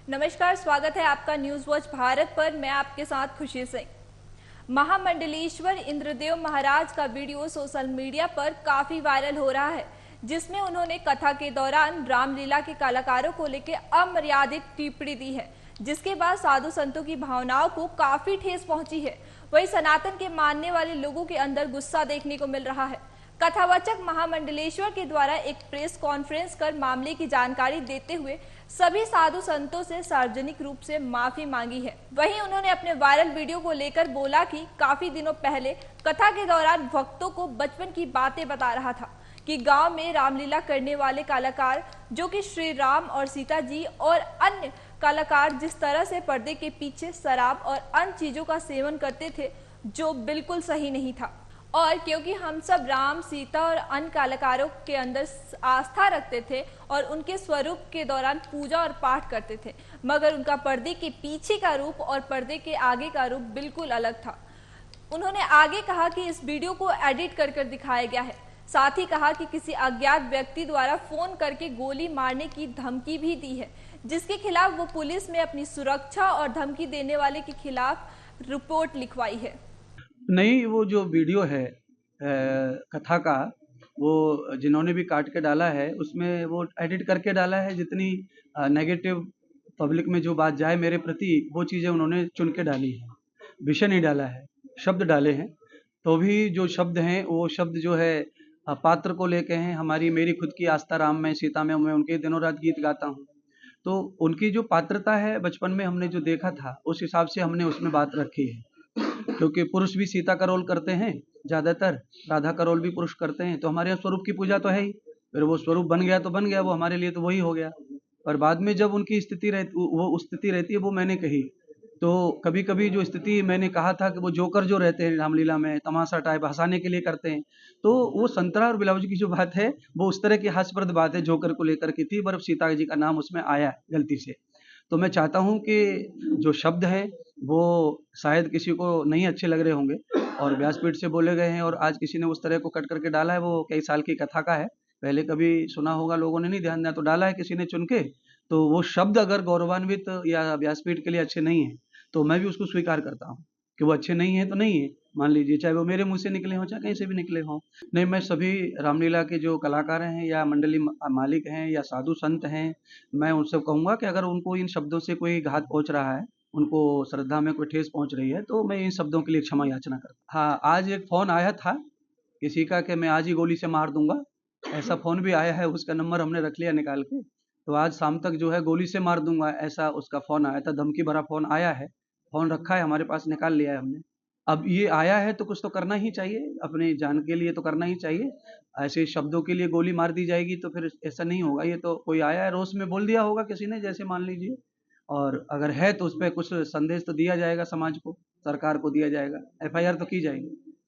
नमस्कार, स्वागत है आपका न्यूज वॉच भारत पर। मैं आपके साथ खुशी सिंह। महामंडलेश्वर इंद्रदेव महाराज का वीडियो सोशल मीडिया पर काफी वायरल हो रहा है, जिसमें उन्होंने कथा के दौरान रामलीला के कलाकारों को लेकर अमर्यादित टिप्पणी दी है, जिसके बाद साधु संतों की भावनाओं को काफी ठेस पहुंची है। वहीं सनातन के मानने वाले लोगों के अंदर गुस्सा देखने को मिल रहा है। कथावाचक महामंडलेश्वर के द्वारा एक प्रेस कॉन्फ्रेंस कर मामले की जानकारी देते हुए सभी साधु संतों से सार्वजनिक रूप से माफी मांगी है। वहीं उन्होंने अपने वायरल वीडियो को लेकर बोला कि काफी दिनों पहले कथा के दौरान भक्तों को बचपन की बातें बता रहा था कि गांव में रामलीला करने वाले कलाकार जो कि श्री राम और सीता जी और अन्य कलाकार जिस तरह से पर्दे के पीछे शराब और अन्य चीजों का सेवन करते थे, जो बिल्कुल सही नहीं था। और क्योंकि हम सब राम, सीता और अन्य कलाकारों के अंदर आस्था रखते थे और उनके स्वरूप के दौरान पूजा और पाठ करते थे, मगर उनका पर्दे के पीछे का रूप और पर्दे के आगे का रूप बिल्कुल अलग था। उन्होंने आगे कहा कि इस वीडियो को एडिट कर दिखाया गया है। साथ ही कहा कि किसी अज्ञात व्यक्ति द्वारा फोन करके गोली मारने की धमकी भी दी है, जिसके खिलाफ वो पुलिस में अपनी सुरक्षा और धमकी देने वाले के खिलाफ रिपोर्ट लिखवाई है। नहीं, वो जो वीडियो है कथा का, वो जिन्होंने भी काट के डाला है उसमें वो एडिट करके डाला है। जितनी नेगेटिव पब्लिक में जो बात जाए मेरे प्रति, वो चीज़ें उन्होंने चुन के डाली है। विषय नहीं डाला है, शब्द डाले हैं। तो भी जो शब्द हैं वो शब्द जो है पात्र को लेके हैं। मेरी खुद की आस्था राम में, सीता में, मैं उनके दिनों रात गीत गाता हूँ। तो उनकी जो पात्रता है, बचपन में हमने जो देखा था उस हिसाब से हमने उसमें बात रखी है। क्योंकि पुरुष भी सीता का रोल करते हैं, ज़्यादातर राधा का रोल भी पुरुष करते हैं। तो हमारे यहाँ स्वरूप की पूजा तो है ही, फिर वो स्वरूप बन गया तो बन गया, वो हमारे लिए तो वही हो गया। और बाद में जब उनकी स्थिति रहती, वो स्थिति रहती है, वो मैंने कही। तो कभी कभी जो स्थिति मैंने कहा था कि वो जोकर जो रहते हैं रामलीला में, तमाशा टाइप हंसाने के लिए करते हैं, तो वो संतरा और ब्लाउज की जो बात है वो उस तरह की हास्यप्रद बात है जोकर को लेकर की थी, पर सीता जी का नाम उसमें आया गलती से। तो मैं चाहता हूँ कि जो शब्द हैं वो शायद किसी को नहीं अच्छे लग रहे होंगे और व्यासपीठ से बोले गए हैं, और आज किसी ने उस तरह को कट करके डाला है। वो कई साल की कथा का है, पहले कभी सुना होगा, लोगों ने नहीं ध्यान दिया तो डाला है किसी ने चुन के। तो वो शब्द अगर गौरवान्वित या व्यासपीठ के लिए अच्छे नहीं है तो मैं भी उसको स्वीकार करता हूँ कि वो अच्छे नहीं है तो नहीं है, मान लीजिए, चाहे वो मेरे मुंह से निकले हों चाहे कहीं से भी निकले हों। नहीं, मैं सभी रामलीला के जो कलाकार हैं या मंडली मालिक हैं या साधु संत हैं, मैं उनसे कहूँगा कि अगर उनको इन शब्दों से कोई घात पहुँच रहा है, उनको श्रद्धा में कोई ठेस पहुँच रही है, तो मैं इन शब्दों के लिए क्षमा याचना करता। हाँ, आज एक फ़ोन आया था किसी का कि मैं आज ही गोली से मार दूंगा, ऐसा फ़ोन भी आया है। उसका नंबर हमने रख लिया निकाल के, तो आज शाम तक जो है गोली से मार दूंगा, ऐसा उसका फ़ोन आया था। धमकी भरा फ़ोन आया है, फ़ोन रखा है हमारे पास, निकाल लिया है हमने। अब ये आया है तो कुछ तो करना ही चाहिए, अपनी जान के लिए तो करना ही चाहिए। ऐसे शब्दों के लिए गोली मार दी जाएगी तो फिर ऐसा नहीं होगा। ये तो कोई आया है, रोष में बोल दिया होगा किसी ने, जैसे मान लीजिए, और अगर है तो उस पर कुछ संदेश तो दिया जाएगा, समाज को, सरकार को दिया जाएगा, एफआईआर तो की जाएगी।